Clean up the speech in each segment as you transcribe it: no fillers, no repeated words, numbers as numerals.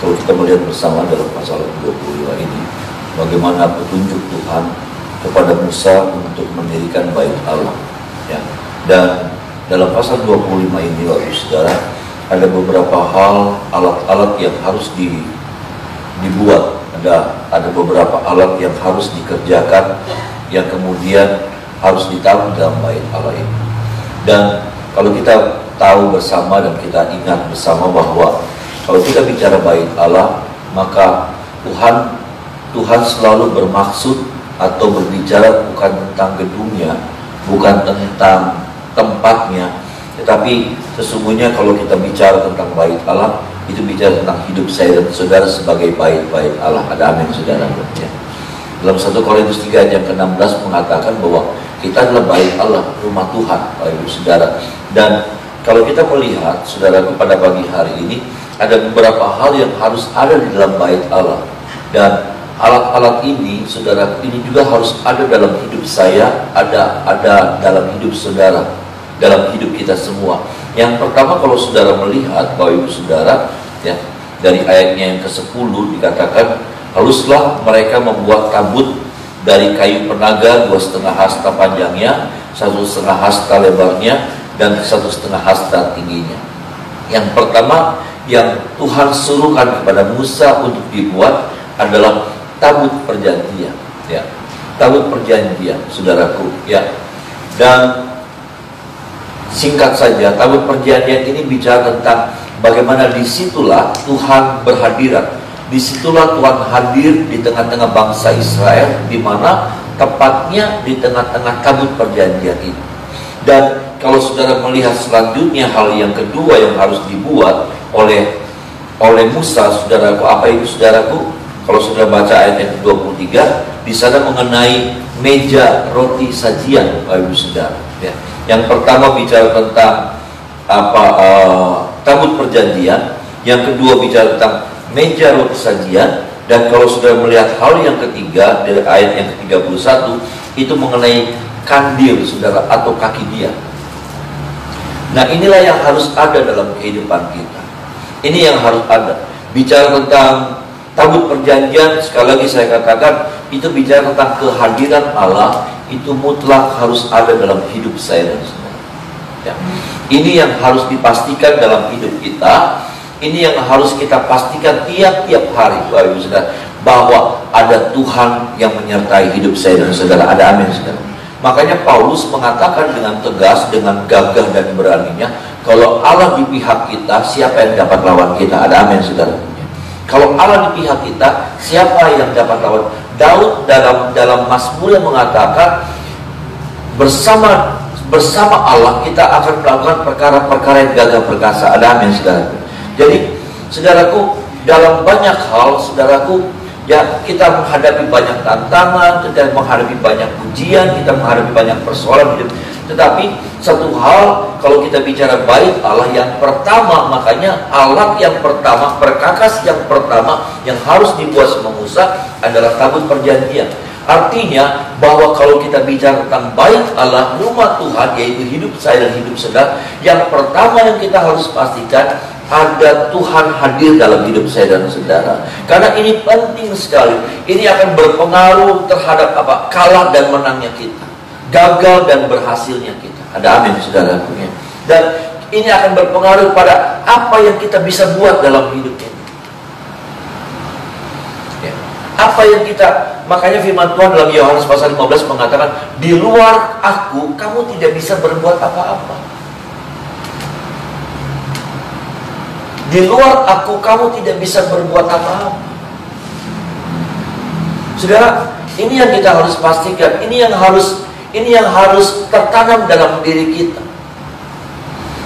kalau kita melihat bersama dalam pasal 25 ini, bagaimana petunjuk Tuhan kepada Musa untuk mendirikan bait Allah, ya. Dan dalam pasal 25 ini, Bapak Saudara, ada beberapa hal, alat-alat yang harus dibuat, ada beberapa alat yang harus dikerjakan, yang kemudian harus ditaruh dalam bait Allah ini. Dan kalau kita tahu bersama dan kita ingat bersama bahwa kalau kita bicara bait Allah, maka Tuhan selalu bermaksud atau berbicara bukan tentang gedungnya, bukan tentang tempatnya, tetapi sesungguhnya kalau kita bicara tentang bait Allah, itu bicara tentang hidup saya dan saudara sebagai bait-bait Allah. Ada amin, saudara, ya. Dalam 1 Korintus 3 ayat yang ke-16 mengatakan bahwa kita adalah bait Allah, rumah Tuhan, Bapak Ibu Saudara. Dan kalau kita melihat, saudaraku, pada pagi hari ini ada beberapa hal yang harus ada di dalam bait Allah. Dan alat-alat ini, saudara, ini juga harus ada dalam hidup saya, ada dalam hidup saudara, dalam hidup kita semua. Yang pertama, kalau saudara melihat, Bapak Ibu Saudara, ya, dari ayatnya yang ke-10 dikatakan, haruslah mereka membuat tabut dari kayu penaga 2,5 hasta panjangnya, 1,5 hasta lebarnya, dan 1,5 hasta tingginya. Yang pertama yang Tuhan suruhkan kepada Musa untuk dibuat adalah tabut perjanjian, ya. Tabut perjanjian, saudaraku, ya. Dan singkat saja, tabut perjanjian ini bicara tentang bagaimana disitulah Tuhan berhadirat. Disitulah Tuhan hadir di tengah-tengah bangsa Israel, di mana tepatnya di tengah-tengah tabut perjanjian ini. Dan kalau saudara melihat selanjutnya, hal yang kedua yang harus dibuat oleh Musa, saudaraku, apa itu, saudaraku? Kalau saudara baca ayat yang ke-23, di sana mengenai meja roti sajian, Bapak Ibu Saudara, ya. Yang pertama bicara tentang tabut perjanjian, yang kedua bicara tentang meja roti sajian, dan kalau sudah melihat hal yang ketiga dari ayat yang ke-31 itu mengenai kandil, saudara, atau kaki dia. Nah, inilah yang harus ada dalam kehidupan kita. Ini yang harus ada. Bicara tentang tabut perjanjian, sekali lagi saya katakan, itu bicara tentang kehadiran Allah, itu mutlak harus ada dalam hidup saya dan saudara, ya. Ini yang harus dipastikan dalam hidup kita. Ini yang harus kita pastikan tiap-tiap hari, Bapak Ibu Saudara, bahwa ada Tuhan yang menyertai hidup saya dan saudara. Ada amin, saudara. Makanya Paulus mengatakan dengan tegas, dengan gagah dan beraninya, kalau Allah di pihak kita, siapa yang dapat lawan kita? Ada amin, saudara. Kalau Allah di pihak kita, siapa yang dapat lawan? Daud dalam Mazmur mengatakan, bersama Allah kita akan melakukan perkara-perkara yang gagah perkasa. Ada amin, saudara. Jadi, saudaraku, dalam banyak hal, saudaraku, ya, kita menghadapi banyak tantangan, kita menghadapi banyak ujian, kita menghadapi banyak persoalan hidup. Tetapi satu hal, kalau kita bicara bait Allah yang pertama, makanya alat yang pertama, perkakas yang pertama yang harus dibuat sama Musa adalah tabut perjanjian. Artinya bahwa kalau kita bicara tentang bait Allah, rumah Tuhan, yaitu hidup saya dan hidup saudara, yang pertama yang kita harus pastikan ada Tuhan hadir dalam hidup saya dan saudara. Karena ini penting sekali. Ini akan berpengaruh terhadap kalah dan menangnya kita, gagal dan berhasilnya kita. Ada amin, saudara. Dan ini akan berpengaruh pada apa yang kita bisa buat dalam hidup ini. Ya. Apa yang kita, makanya firman Tuhan dalam Yohanes pasal 15 mengatakan, di luar aku kamu tidak bisa berbuat apa-apa. Di luar aku kamu tidak bisa berbuat apa-apa. Saudara, ini yang kita harus pastikan. Ini yang harus tertanam dalam diri kita.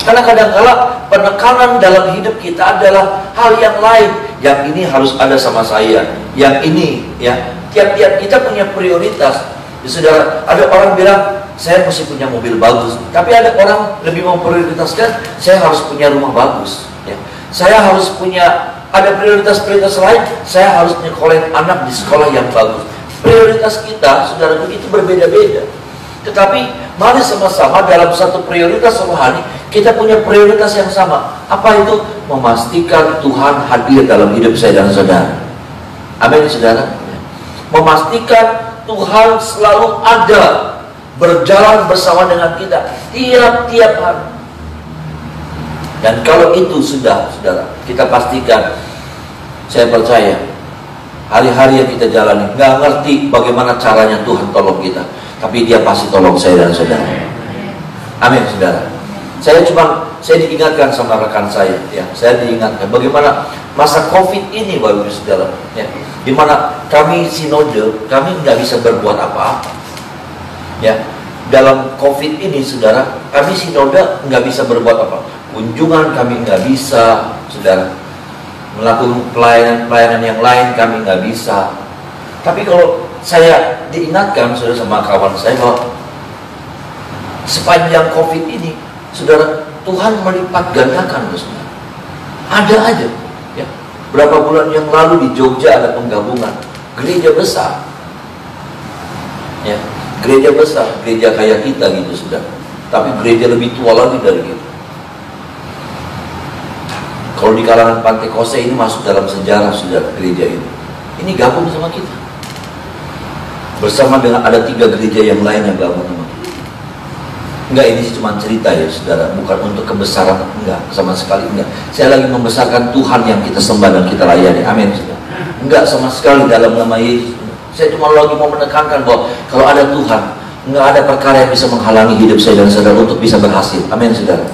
Karena kadang-kala penekanan dalam hidup kita adalah hal yang lain. Yang ini harus ada sama saya. Yang ini, ya, tiap-tiap kita punya prioritas. Ya, saudara, ada orang bilang, saya mesti punya mobil bagus. Tapi ada orang lebih memprioritaskan, saya harus punya rumah bagus. Ya. Saya harus punya, ada prioritas-prioritas lain, saya harus nyekolahin anak di sekolah yang bagus. Prioritas kita, saudara, itu berbeda-beda. Tetapi mari sama-sama dalam satu prioritas rohani Kita punya prioritas yang sama. Apa itu? Memastikan Tuhan hadir dalam hidup saya dan saudara. Amin, saudara. Memastikan Tuhan selalu ada, berjalan bersama dengan kita tiap-tiap hari. Dan kalau itu sudah, saudara, kita pastikan, saya percaya hari-hari yang kita jalani, nggak ngerti bagaimana caranya Tuhan tolong kita, tapi Dia pasti tolong saya dan saudara. Amin, saudara. Saya diingatkan sama rekan saya, ya, saya diingatkan bagaimana masa COVID ini, Bapak Ibu Saudara, ya, di mana kami sinode, kami nggak bisa berbuat apa-apa, ya. Dalam COVID ini, saudara, kami sinode nggak bisa berbuat apa, kunjungan kami nggak bisa, saudara, melakukan pelayanan yang lain kami nggak bisa. Tapi kalau saya diingatkan, saudara, sama kawan saya bahwa sepanjang COVID ini, saudara, Tuhan melipat gandakan, saudara. Ada aja, ya. Berapa bulan yang lalu di Jogja ada penggabungan gereja besar, ya, gereja besar, gereja kayak kita gitu, saudara. Tapi gereja lebih tua lagi dari kita. Kalau di kalangan Pantai Kose ini masuk dalam sejarah, saudara, gereja ini. Ini gabung sama kita. Bersama dengan ada 3 gereja yang lain yang gabung sama kita. Enggak, ini cuma cerita ya, saudara, bukan untuk kebesaran, enggak, sama sekali enggak. Saya lagi membesarkan Tuhan yang kita sembah dan kita layani. Amin, saudara. Enggak sama sekali dalam nama Yesus. Saya cuma lagi mau menekankan bahwa kalau ada Tuhan, enggak ada perkara yang bisa menghalangi hidup saya dan saudara untuk bisa berhasil. Amin, saudara.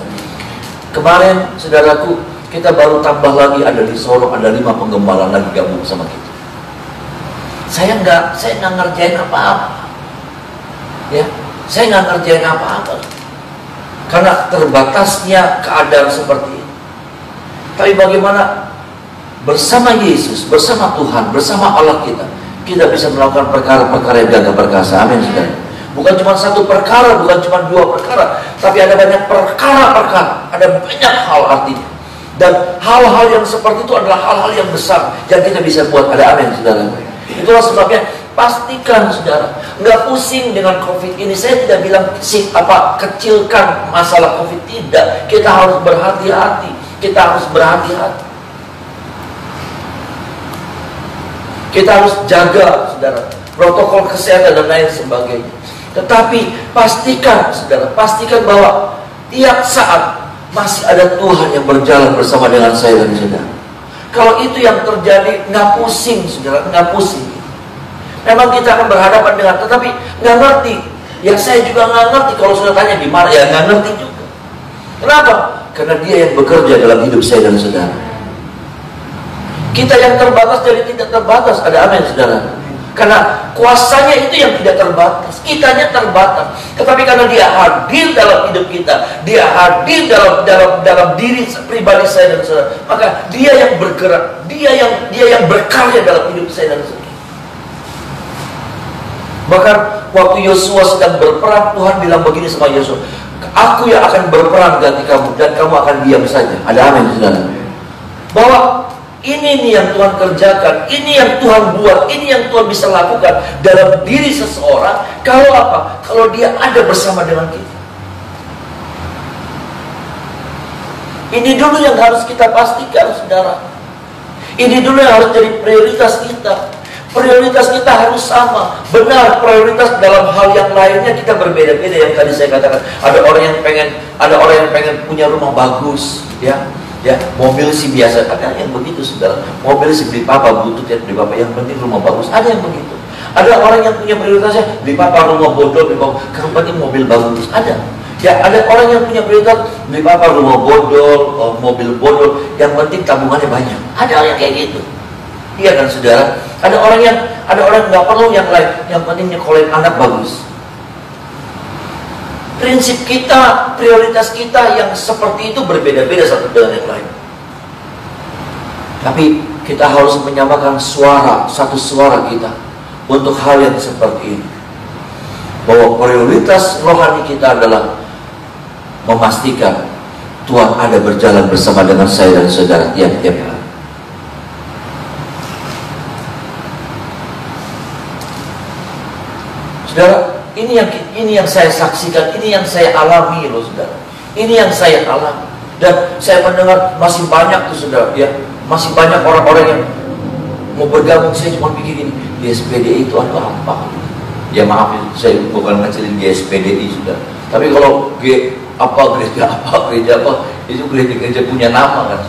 Kemarin, saudaraku, kita baru tambah lagi, ada di Solo, ada 5 penggembala lagi gabung sama kita. Saya nggak ngerjain apa-apa, ya. Saya nggak ngerjain apa-apa karena terbatasnya keadaan seperti ini. Tapi bagaimana bersama Yesus, bersama Tuhan, bersama Allah kita bisa melakukan perkara-perkara yang gagah perkasa. Amin, saudara. Bukan cuma 1 perkara, bukan cuma 2 perkara, tapi ada banyak perkara-perkara, ada banyak hal artinya. Dan hal-hal yang seperti itu adalah hal-hal yang besar yang kita bisa buat. Ada amin, saudara. Itulah sebabnya pastikan, saudara, nggak pusing dengan COVID ini. Saya tidak bilang kecilkan masalah COVID, tidak. Kita harus berhati-hati. Kita harus berhati-hati. Kita harus jaga, saudara, protokol kesehatan dan lain sebagainya. Tetapi pastikan, saudara, pastikan bahwa tiap saat masih ada Tuhan yang berjalan bersama dengan saya dan saudara. Kalau itu yang terjadi, nggak pusing, saudara, nggak pusing. Memang kita akan berhadapan dengan, tetapi nggak ngerti. Ya saya juga nggak ngerti. Kalau sudah tanya gimana, ya nggak ngerti juga. Kenapa? Karena Dia yang bekerja dalam hidup saya dan saudara. Kita yang terbatas jadi tidak terbatas. Ada amin, saudara. Karena kuasanya itu yang tidak terbatas, kitanya terbatas. Tetapi karena Dia hadir dalam hidup kita, Dia hadir dalam diri pribadi saya dan saudara, maka Dia yang bergerak, Dia yang berkarya dalam hidup saya dan saudara. Bahkan waktu Yosua sedang berperang, Tuhan bilang begini sama Yosua, aku yang akan berperang ganti kamu, dan kamu akan diam saja. Ada amin, saudara. Bahwa ini nih yang Tuhan kerjakan, ini yang Tuhan buat, ini yang Tuhan bisa lakukan dalam diri seseorang. Kalau apa? Kalau dia ada bersama dengan kita. Ini dulu yang harus kita pastikan, saudara. Ini dulu yang harus jadi prioritas kita. Prioritas kita harus sama. Benar, prioritas dalam hal yang lainnya kita berbeda-beda. Yang tadi saya katakan, ada orang yang pengen punya rumah bagus, ya. Ya, mobil sih biasa, ada yang begitu, saudara. Mobil sih beli papa, butut ya beli papa, yang penting rumah bagus. Ada yang begitu. Ada orang yang punya prioritasnya beli papa rumah bodol, beli papa, yang penting mobil bagus. Ada. Ya, ada orang yang punya prioritas beli papa rumah bodol, mobil bodol, yang penting tabungannya banyak. Ada orang yang kayak gitu. Iya kan, saudara? Ada orang nggak perlu yang lain, yang penting nyekolahin anak bagus. Prinsip kita, prioritas kita yang seperti itu berbeda-beda satu dengan yang lain. Tapi kita harus menyamakan satu suara kita untuk hal yang seperti ini. Bahwa prioritas rohani kita adalah memastikan Tuhan ada berjalan bersama dengan saya dan saudara tiap-tiap hari. Saudara, ini yang saya saksikan, ini yang saya alami loh, saudara. Ini yang saya alami. Dan saya mendengar masih banyak tuh saudara, ya, masih banyak orang-orang yang mau bergabung. Saya cuma pikir ini, GSPDI itu apa? Ya maaf, saya bukan ngecilin GSPDI sudah. Tapi kalau gereja apa, itu gereja punya nama kan.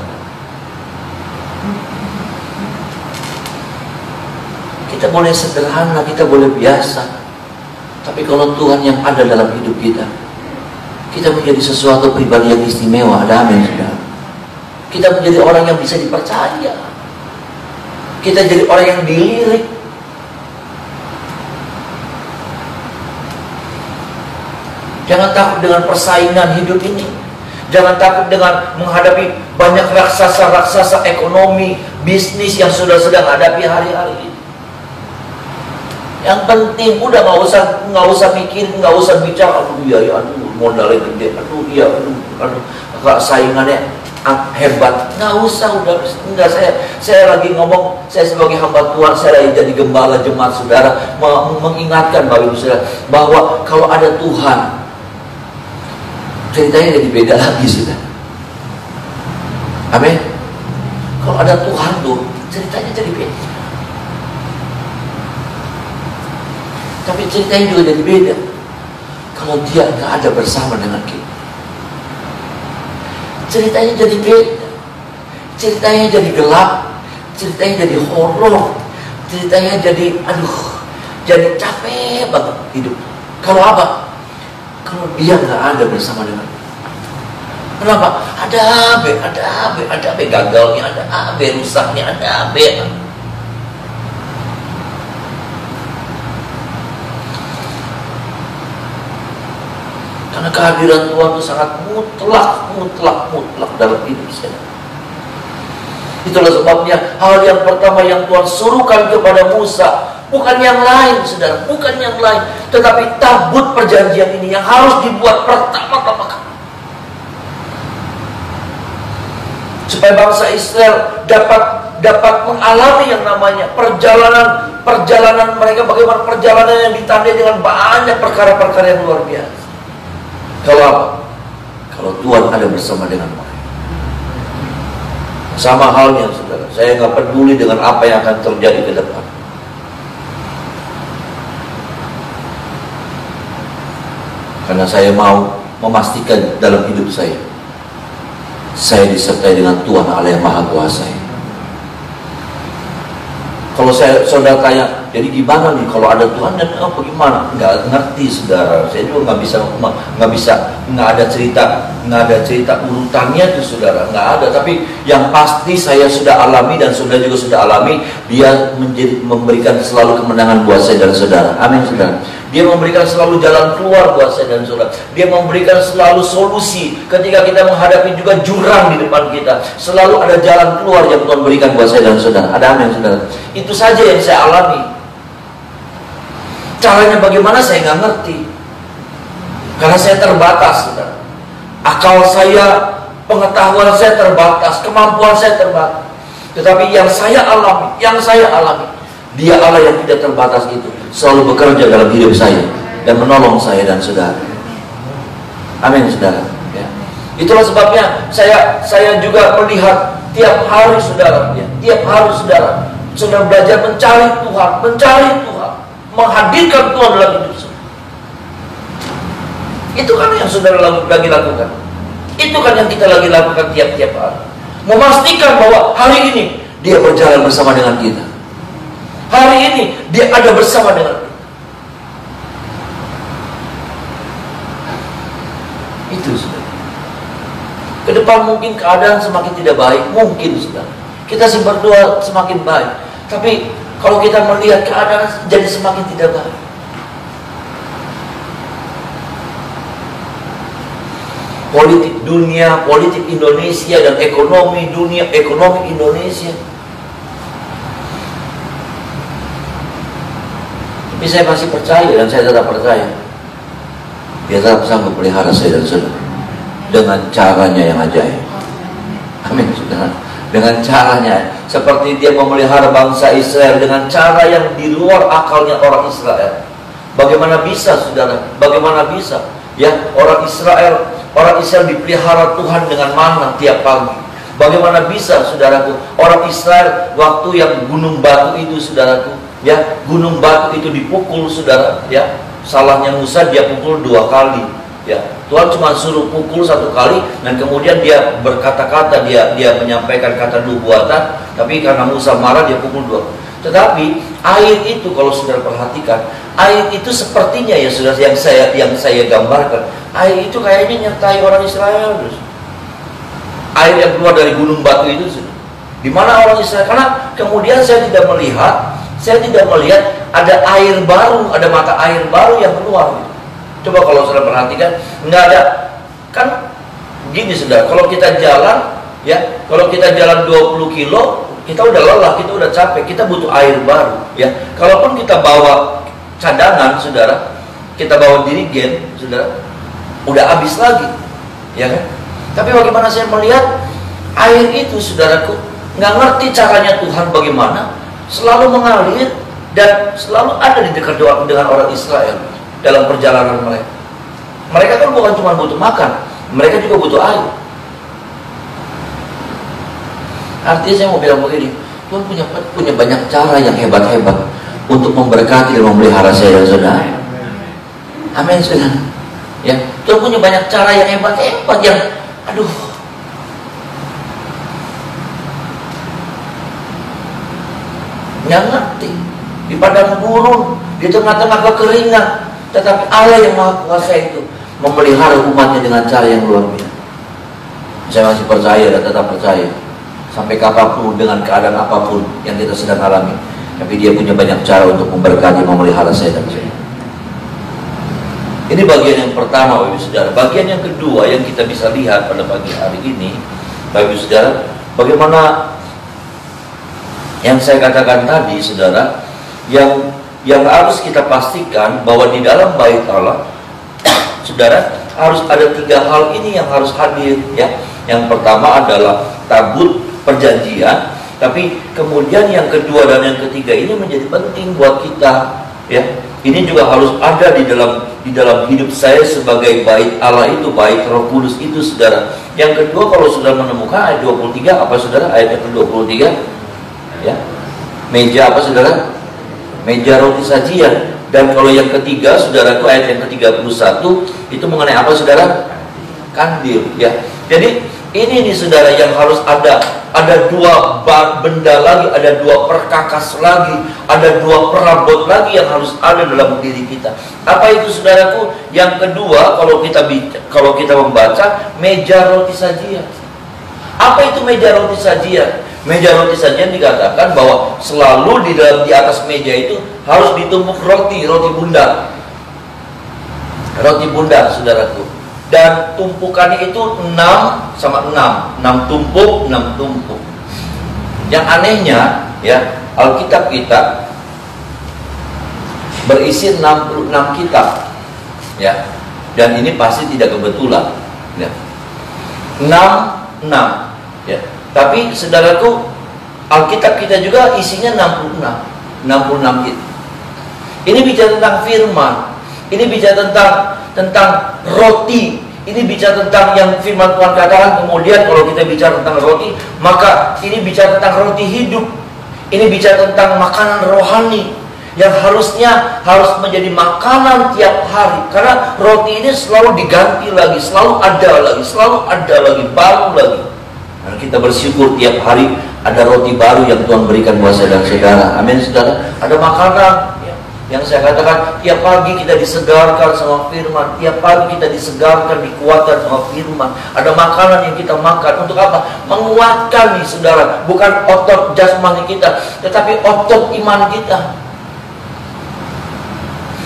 Kita boleh sederhana, kita boleh biasa. Tapi kalau Tuhan yang ada dalam hidup kita, kita menjadi sesuatu pribadi yang istimewa. Ada amin, saudara. Kita menjadi orang yang bisa dipercaya. Kita jadi orang yang dilirik. Jangan takut dengan persaingan hidup ini. Jangan takut dengan menghadapi banyak raksasa-raksasa ekonomi, bisnis yang sudah sedang hadapi hari-hari ini. Yang penting udah nggak usah mikir, nggak usah bicara, modalnya gede, saingannya hebat, nggak usah, enggak. Saya lagi ngomong, saya sebagai hamba Tuhan, saya lagi jadi gembala jemaat saudara, mengingatkan Bapak Ibu saudara bahwa kalau ada Tuhan, ceritanya jadi beda lagi sudah. Amin. Kalau ada Tuhan tuh ceritanya jadi beda. Tapi ceritanya juga jadi beda kalau dia nggak ada bersama dengan kita. Ceritanya jadi beda. Ceritanya jadi gelap. Ceritanya jadi horor. Ceritanya jadi jadi capek banget hidup. Kalau apa? Kalau dia nggak ada bersama dengan kita. Kenapa? Ada abe gagalnya, ada abe rusaknya, ada abe. Karena kehadiran Tuhan itu sangat mutlak dalam hidup saya. Itulah sebabnya hal yang pertama yang Tuhan suruhkan kepada Musa, bukan yang lain, saudara, bukan yang lain, tetapi tabut perjanjian ini yang harus dibuat pertama-tama kali. Supaya bangsa Israel dapat mengalami yang namanya perjalanan mereka, bagaimana perjalanan yang ditandai dengan banyak perkara-perkara yang luar biasa. Kalau apa? Kalau Tuhan ada bersama dengan mereka. Sama halnya saudara, saya nggak peduli dengan apa yang akan terjadi ke depan. Karena saya mau memastikan dalam hidup saya disertai dengan Tuhan Allah yang Maha Kuasa. Kalau saudara tanya, jadi gimana nih kalau ada Tuhan dan bagaimana? Nggak ngerti saudara. Saya juga nggak ada cerita urutannya tuh saudara, nggak ada. Tapi yang pasti saya sudah alami dan saudara juga sudah alami, dia memberikan selalu kemenangan buat saya dan saudara. Amin saudara. Dia memberikan selalu jalan keluar buat saya dan saudara. Dia memberikan selalu solusi ketika kita menghadapi juga jurang di depan kita. Selalu ada jalan keluar yang Tuhan berikan buat saya dan saudara. Ada amin saudara. Itu saja yang saya alami. Caranya bagaimana saya nggak ngerti. Karena saya terbatas saudara. Akal saya, pengetahuan saya terbatas, kemampuan saya terbatas. Tetapi yang saya alami, Dia Allah yang tidak terbatas itu selalu bekerja dalam hidup saya dan menolong saya dan saudara. Amin saudara. Ya. Itulah sebabnya saya juga melihat tiap hari saudara, ya, tiap hari saudara belajar mencari Tuhan, menghadirkan Tuhan dalam hidup saudara. Itu kan yang saudara lagi lakukan. Itu kan yang kita lagi lakukan tiap-tiap hari. Memastikan bahwa hari ini Dia berjalan bersama dengan kita. Hari ini Dia ada bersama dengan kita. Itu saudara. Ke depan mungkin keadaan semakin tidak baik, mungkin saudara. Kita sih berdoa semakin baik. Tapi kalau kita melihat keadaan jadi semakin tidak baik. Politik dunia, politik Indonesia dan ekonomi dunia, ekonomi Indonesia. Tapi saya masih percaya dan saya tetap percaya Dia tetap sanggup pelihara saya dan saudara dengan caranya yang ajaib. Amin saudara. Dengan caranya seperti Dia memelihara bangsa Israel dengan cara yang di luar akalnya orang Israel. Bagaimana bisa saudara? Bagaimana bisa Ya, orang Israel dipelihara Tuhan dengan mana tiap pagi. Bagaimana bisa, saudaraku, orang Israel waktu yang gunung batu itu, saudaraku, ya, gunung batu itu dipukul, saudara, ya. Salahnya Musa, dia pukul 2 kali, ya. Tuhan cuma suruh pukul 1 kali, dan kemudian dia berkata-kata, dia menyampaikan kata nubuatan, tapi karena Musa marah, dia pukul 2. Tetapi air itu, kalau saudara perhatikan, air itu sepertinya, ya saudara, yang saya gambarkan, air itu kayaknya nyertai orang Israel terus. Air yang keluar dari gunung batu itu, di mana orang Israel? Karena kemudian saya tidak melihat ada air baru, ada mata air baru yang keluar. Coba kalau saudara perhatikan, nggak ada. Kan gini, saudara, kalau kita jalan, ya, kalau kita jalan 20 kilo, kita udah lelah, kita udah capek, kita butuh air baru, ya. Kalaupun kita bawa cadangan, saudara, kita bawa dirigen, saudara, udah habis lagi, ya kan? Tapi bagaimana saya melihat air itu, saudaraku, nggak ngerti caranya Tuhan bagaimana, selalu mengalir dan selalu ada di dekat doa dengan orang Israel dalam perjalanan mereka. Mereka kan bukan cuma butuh makan, mereka juga butuh air. Artinya saya mau bilang begini, Tuhan punya banyak cara yang hebat-hebat untuk memberkati dan memelihara saya dan saudara. Amin, saudara. Ya, Tuhan punya banyak cara yang hebat-hebat yang, aduh, nggak ngerti. Di padang gurun, di tengah-tengah kekeringan, tetapi Allah yang Maha Kuasa itu memelihara umatnya dengan cara yang luar biasa. Saya masih percaya dan tetap percaya sampai kapanpun, dengan keadaan apapun yang kita sedang alami, tapi Dia punya banyak cara untuk memberkati, memelihara saya dan saya. Ini bagian yang pertama, Bapak Ibu Saudara. Bagian yang kedua yang kita bisa lihat pada pagi hari ini, Bapak Ibu Saudara, bagaimana yang saya katakan tadi, saudara, yang harus kita pastikan bahwa di dalam bait Allah, saudara, harus ada 3 hal ini yang harus hadir, ya. Yang pertama adalah tabut perjanjian, tapi kemudian yang kedua dan yang ketiga ini menjadi penting buat kita, ya. Ini juga harus ada di dalam hidup saya sebagai bait Allah itu, bait Roh Kudus itu, saudara. Yang kedua, kalau sudah menemukan ayat 23, apa saudara? Ayat yang ke-23, ya. Meja apa, saudara? Meja roti sajian. Dan kalau yang ketiga, saudaraku, ayat yang ke-31 itu mengenai apa, saudara? Kandil, ya. Jadi ini nih, saudara, yang harus ada 2 benda lagi, ada 2 perkakas lagi, ada 2 perabot lagi yang harus ada dalam diri kita. Apa itu, saudaraku? Yang kedua, kalau kita membaca meja roti sajian. Apa itu meja roti sajian? Meja roti sajian dikatakan bahwa selalu di atas meja itu harus ditumpuk roti bundar. Roti bundar, saudaraku. Dan tumpukannya itu 6 sama 6 tumpuk. Yang anehnya, ya, Alkitab kita berisi 66 kitab, ya. Dan ini pasti tidak kebetulan, ya. 66, ya. Tapi saudaraku, Alkitab kita juga isinya 66 kitab. Ini bicara tentang firman. Ini bicara tentang roti. Ini bicara tentang yang firman Tuhan katakan. Kemudian kalau kita bicara tentang roti, maka ini bicara tentang roti hidup. Ini bicara tentang makanan rohani yang harus menjadi makanan tiap hari. Karena roti ini selalu diganti lagi, selalu ada lagi, baru lagi. Dan kita bersyukur tiap hari ada roti baru yang Tuhan berikan buat saya dan saudara. Amin, saudara. Ada makanan, ya, yang saya katakan, tiap pagi kita disegarkan sama firman. Tiap pagi kita disegarkan, dikuatkan sama firman. Ada makanan yang kita makan. Untuk apa? Menguatkan nih, saudara. Bukan otot jasmani kita, tetapi otot iman kita.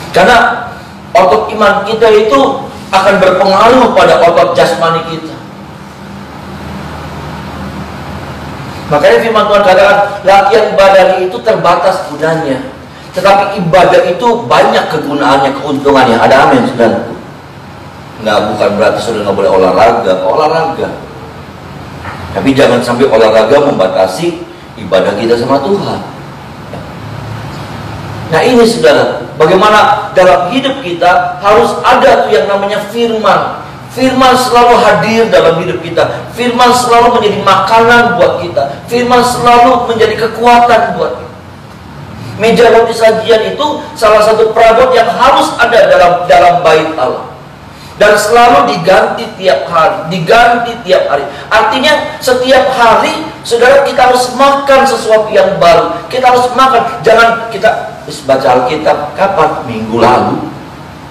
Karena otot iman kita itu akan berpengaruh pada otot jasmani kita. Makanya firman Tuhan katakan, latihan badani itu terbatas gunanya, tetapi ibadah itu banyak kegunaannya, keuntungannya. Ada amin, saudara? Nah, bukan berarti saudara nggak boleh olahraga. Tapi jangan sampai olahraga membatasi ibadah kita sama Tuhan. Nah ini saudara, bagaimana dalam hidup kita harus ada tuh yang namanya firman. Firman selalu hadir dalam hidup kita. Firman selalu menjadi makanan buat kita. Firman selalu menjadi kekuatan buat kita. Meja roti sajian itu salah satu perabot yang harus ada dalam bait Allah. Dan selalu diganti tiap hari, Artinya setiap hari, saudara, kita harus makan sesuatu yang baru. Kita harus makan. Jangan kita baca Alkitab kapan? Minggu lalu.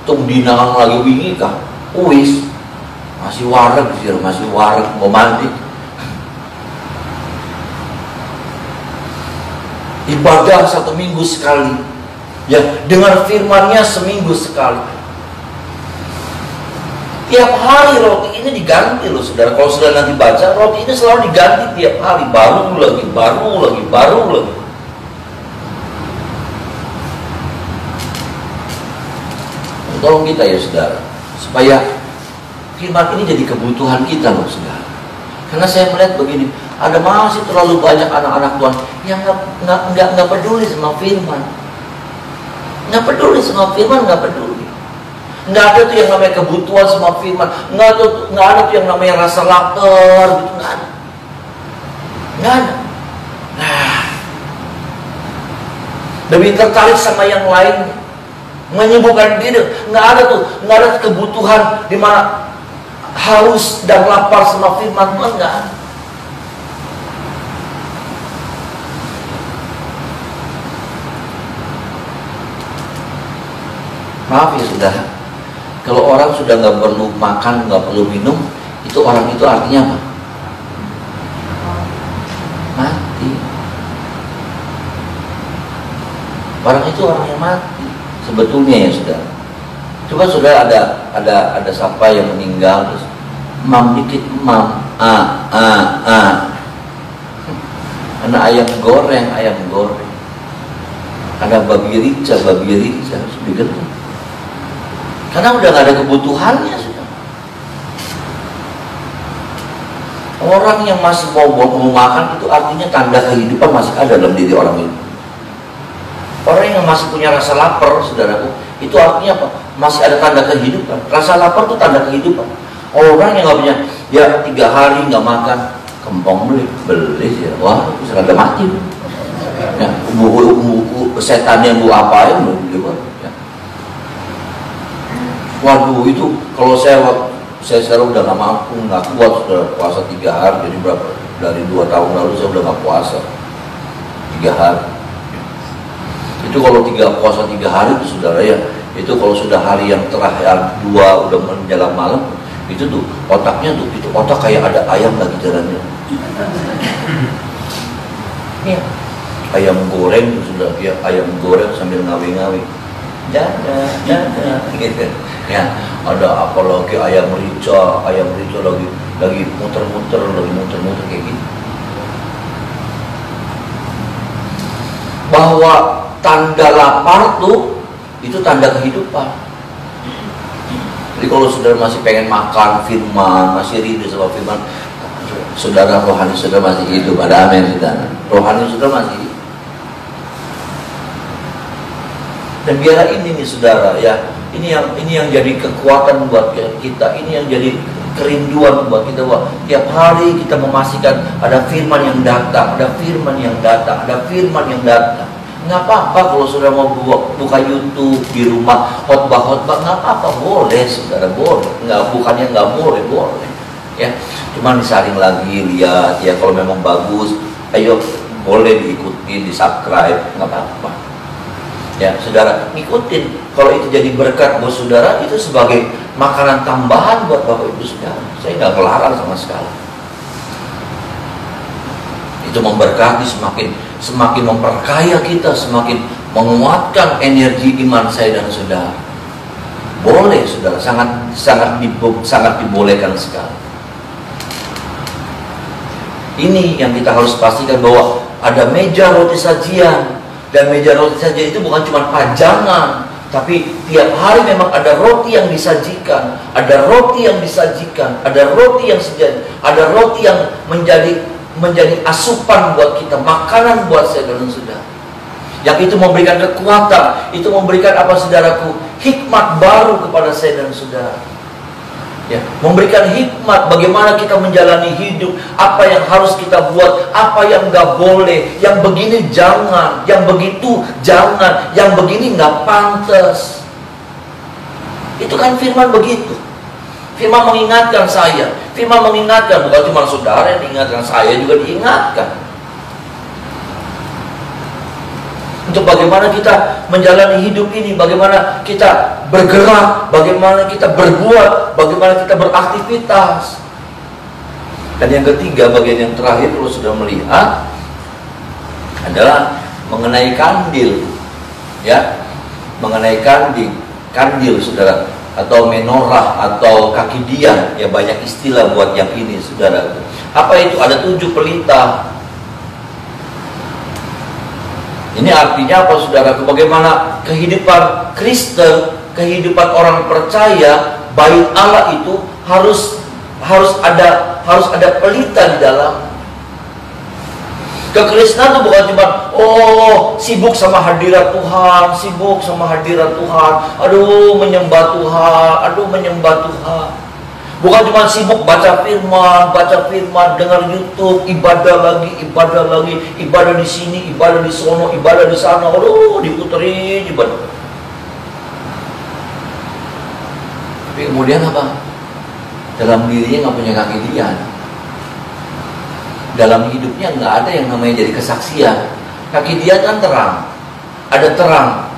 Tung dinang lagi wingi kah? Uwis. Masih wareg sih, masih wareg mau mandi. Ibadah 1 minggu sekali. Ya, dengar firman-Nya seminggu sekali. Tiap hari roti ini diganti loh saudara. Kalau sudah nanti baca, roti ini selalu diganti tiap hari. Baru lagi. Tolong kita ya saudara, supaya firman ini jadi kebutuhan kita loh saudara. Karena saya melihat begini, ada masih terlalu banyak anak-anak Tuhan yang nggak peduli sama firman. Nggak peduli. Nggak ada tuh yang namanya kebutuhan sama firman. Nggak ada tuh yang namanya rasa lapar gitu. Nggak ada. Nah, lebih tertarik sama yang lain, menyibukkan diri. Nggak ada kebutuhan di mana haus dan lapar sama firman Tuhan. Nggak ada. Maaf ya saudara, kalau orang sudah nggak perlu makan, nggak perlu minum, itu orang itu artinya apa? Mati. Orang itu orang yang mati sebetulnya ya saudara. Coba saudara ada siapa yang meninggal terus mam dikit mam Ada ayam goreng, ada babi rica harus digetuk. Karena udah gak ada kebutuhannya sudah. Orang yang masih mau makan itu artinya tanda kehidupan masih ada dalam diri orang itu. Orang yang masih punya rasa lapar, saudaraku, itu artinya apa? Masih ada tanda kehidupan. Rasa lapar itu tanda kehidupan. Orang yang gak punya, ya 3 hari gak makan, kempong beli sih. Wah, serada mati. Ya, setan yang apain gitu. Waduh, itu kalau saya sekarang udah gak mampu, gak kuat sudah puasa 3 hari. Jadi berapa? Dari 2 tahun lalu saya udah gak puasa 3 hari. Itu kalau puasa 3 hari itu saudara ya, itu kalau sudah hari yang terakhir 2 udah menjelang malam, itu tuh otaknya tuh, itu otak kayak ada ayam lagi jalannya. Ya. Ayam goreng tuh sudah, ya ayam goreng sambil ngawi-ngawi. Jada gitu. Ya, ada apa lagi ayam rica lagi muter-muter kayak gitu. Bahwa tanda lapar tuh itu tanda kehidupan. Jadi kalau saudara masih pengen makan firman, masih rindu sama firman, saudara rohani saudara masih hidup. Ada amin saudara. Rohani saudara masih hidup. Dan biarlah ini nih saudara ya, ini yang jadi kekuatan buat kita, ini yang jadi kerinduan buat kita, bahwa tiap hari kita memastikan ada firman yang datang. Nggak apa-apa kalau saudara mau buka YouTube di rumah, khotbah, nggak apa-apa, boleh saudara, boleh. Bukannya nggak boleh, ya. Cuma disaring lagi, lihat ya, kalau memang bagus, ayo boleh diikuti, di subscribe, nggak apa-apa. Ya, saudara, ikutin. Kalau itu jadi berkat buat saudara, itu sebagai makanan tambahan buat Bapak Ibu saudara. Saya nggak melarang sama sekali. Itu memberkati, semakin memperkaya kita, semakin menguatkan energi iman saya dan saudara. Boleh saudara, sangat dibolehkan sekali. Ini yang kita harus pastikan, bahwa ada meja roti sajian. Dan meja roti sajian itu bukan cuma pajangan, tapi tiap hari memang ada roti yang disajikan, ada roti yang menjadi asupan buat kita, makanan buat saya dan saudara. Yang itu memberikan kekuatan, itu memberikan apa saudaraku? Hikmat baru kepada saya dan saudara. Ya, memberikan hikmat bagaimana kita menjalani hidup, apa yang harus kita buat, apa yang nggak boleh, yang begini jangan, yang begitu jangan, yang begini nggak pantas. Itu kan firman begitu. Firman mengingatkan saya, firman mengingatkan, bukan cuma saudara yang diingatkan, saya juga diingatkan. Untuk bagaimana kita menjalani hidup ini, bagaimana kita bergerak, bagaimana kita berbuat, bagaimana kita beraktivitas. Dan yang ketiga, bagian yang terakhir kalau sudah melihat adalah mengenai kandil, ya, mengenai kandil saudara, atau menorah atau kaki dian, ya banyak istilah buat yang ini saudara. Apa itu? Ada 7 pelita. Ini artinya apa saudara? Bagaimana kehidupan Kristen, kehidupan orang percaya, bait Allah itu harus ada pelita di dalam. Kekristenan itu bukan cuma sibuk sama hadirat Tuhan, sibuk sama hadirat Tuhan, aduh menyembah Tuhan. Bukan cuma sibuk baca firman, dengar YouTube, ibadah lagi, ibadah di sini, ibadah di sono, ibadah di sana, aduh diputerin ibadah. Tapi kemudian apa? Dalam dirinya nggak punya kaki dian. Dalam hidupnya nggak ada yang namanya jadi kesaksian. Kaki dian kan terang, ada terang,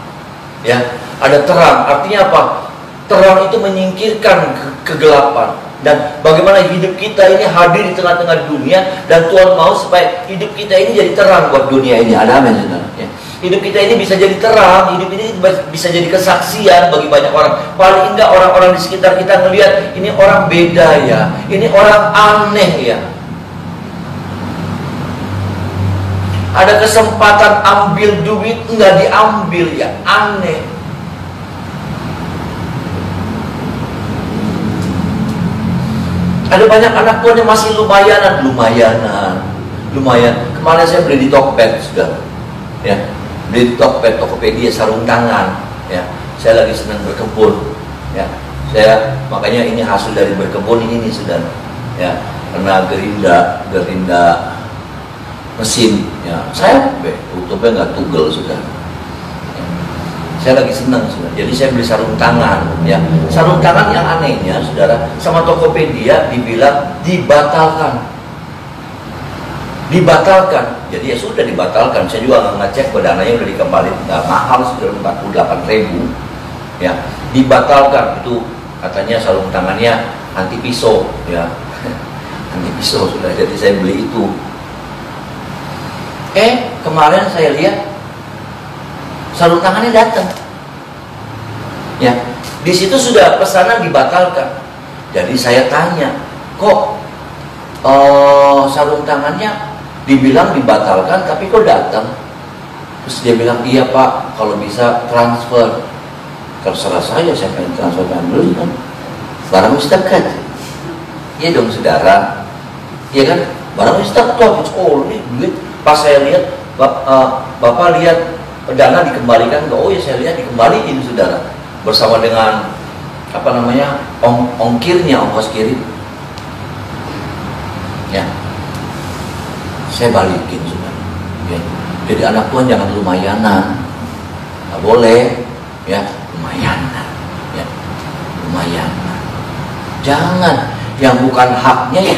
ya, ada terang. Artinya apa? Terang itu menyingkirkan kegelapan. Dan bagaimana hidup kita ini hadir di tengah-tengah dunia, dan Tuhan mau supaya hidup kita ini jadi terang buat dunia ini. Ada amin saudara, ya. Hidup kita ini bisa jadi terang, hidup ini bisa jadi kesaksian bagi banyak orang. Paling enggak orang-orang di sekitar kita melihat ini orang beda ya, ini orang aneh ya. Ada kesempatan ambil duit, enggak diambil ya, aneh. Ada banyak anak Tuhan yang masih lumayan. Kemarin saya beli di Tokped sudah, ya, beli di Tokped, Tokopedia, sarung tangan, ya. Saya lagi senang berkebun, ya. Saya makanya ini hasil dari berkebun ini sudah, ya. Karena gerinda mesin, ya. Saya tutupnya nggak tugel sudah. Saya lagi senang saudara. Jadi saya beli sarung tangan, ya. Sarung tangan yang anehnya saudara, sama Tokopedia dibilang dibatalkan. Jadi ya sudah dibatalkan. Saya juga nggak ngecek dananya udah dikembali, nggak mahal, sudah 48.000, ya. Dibatalkan. Itu katanya sarung tangannya anti pisau, ya. Anti pisau sudah. Jadi saya beli itu. Kemarin saya lihat sarung tangannya datang, ya. Di situ sudah pesanan dibatalkan. Jadi saya tanya, kok sarung tangannya dibilang dibatalkan, tapi kok datang? Terus dia bilang, iya Pak, kalau bisa transfer. Terserah saya pengen transfer, pengen beli kan. Barang mesti dekat. Iya dong saudara, iya kan? Barang mesti dekat. Ini duit. Pas saya lihat, Bapak lihat dana dikembalikan, oh ya saya lihat dikembaliin saudara, bersama dengan apa namanya ongkirnya, ongkos kirim, ya. Saya balikin saudara, ya. Jadi anak Tuhan jangan lumayanan, nggak boleh, ya, lumayanan, ya, lumayanan. Jangan yang bukan haknya ya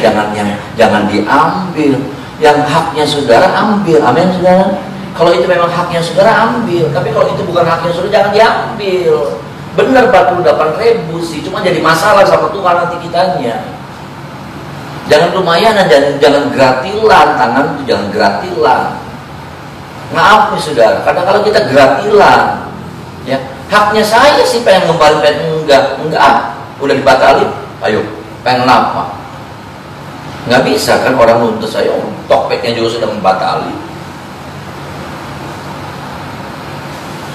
jangan diambil, yang haknya saudara ambil, amin saudara. Kalau itu memang haknya saudara ambil, tapi kalau itu bukan haknya saudara jangan diambil. Benar 48.000 sih, cuma jadi masalah sama Tuhan nanti kitanya. Jangan lumayanan, jangan gratilan, tangan itu jangan gratilan. Maaf nih saudara, kadang-kadang kita gratilan, ya. Haknya saya sih pengen ngembalikan, enggak, udah dibatalin, ayo, pengen apa? Nggak bisa kan orang nuntut saya, Tokpednya juga sudah membatali.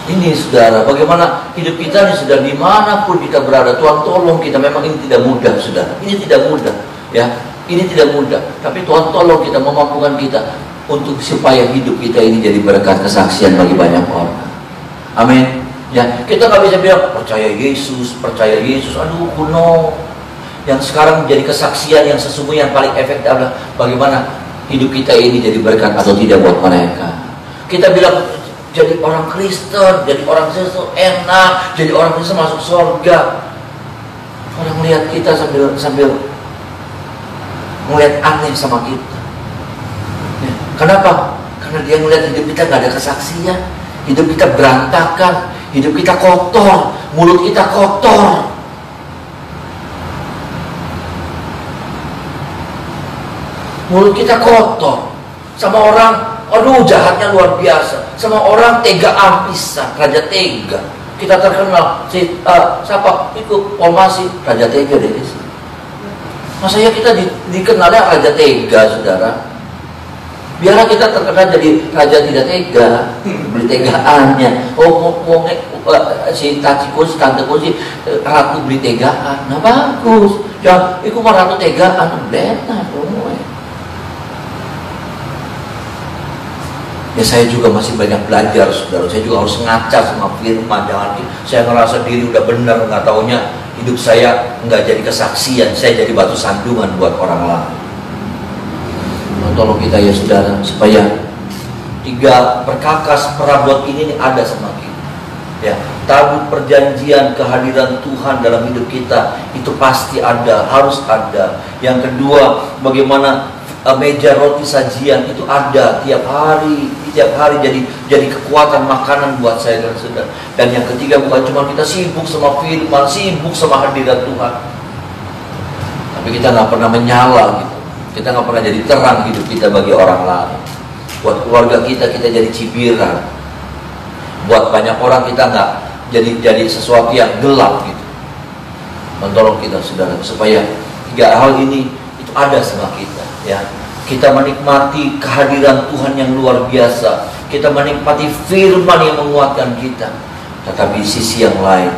Ini saudara, bagaimana hidup kita ini sudah dimanapun kita berada, Tuhan tolong kita. Memang ini tidak mudah saudara, ini tidak mudah, ya, ini tidak mudah. Tapi Tuhan tolong kita, memampukan kita. untuk supaya hidup kita ini jadi berkat kesaksian bagi banyak orang. Amin. Ya, kita nggak bisa bilang percaya Yesus, aduh kuno. Yang sekarang menjadi kesaksian yang sesungguhnya yang paling efektif adalah bagaimana hidup kita ini jadi berkat atau tidak buat mereka. Kita bilang jadi orang Kristen, jadi orang Kristen enak, jadi orang Kristen masuk surga. Orang lihat kita sambil melihat aneh sama kita. Ya, kenapa? Karena dia melihat hidup kita nggak ada kesaksian, hidup kita berantakan, hidup kita kotor, mulut kita kotor. Mulut kita kotor. Sama orang, aduh jahatnya luar biasa. Sama orang tegaan pisan, raja tega. Kita terkenal, siapa? Itu Pomasi, raja tega deh. Masanya kita dikenalnya raja tega, saudara. Biarlah kita terkenal jadi raja tidak tega, beli tegaannya. Si tante kunci ratu beli tegaan. Nah bagus. Ya, itu mah ratu tegaan, benar dong. Ya saya juga masih banyak belajar, saudara. Saya juga harus ngaca sama firman. Jangan saya ngerasa diri udah benar, nggak taunya hidup saya nggak jadi kesaksian. Saya jadi batu sandungan buat orang lain. Tolong kita ya saudara, supaya 3 perkakas perabot ini ada sama kita. Ya, tabut perjanjian kehadiran Tuhan dalam hidup kita itu pasti ada, harus ada. Yang kedua, bagaimana meja roti sajian itu ada tiap hari jadi kekuatan makanan buat saya dan saudara. Dan yang ketiga, bukan cuma kita sibuk sama firman, sibuk sama hadirat Tuhan, tapi kita nggak pernah menyala gitu. Kita nggak pernah jadi terang hidup kita bagi orang lain. Buat keluarga kita jadi cibiran. Buat banyak orang kita nggak jadi sesuatu yang gelap gitu. Tolong kita saudara, supaya 3 hal ini itu ada sama kita. Ya, kita menikmati kehadiran Tuhan yang luar biasa. Kita menikmati firman yang menguatkan kita. Tetapi sisi yang lain,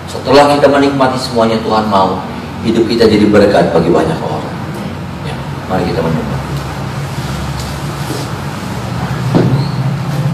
setelah kita menikmati semuanya, Tuhan mau hidup kita jadi berkat bagi banyak orang. Ya, mari kita mendoa.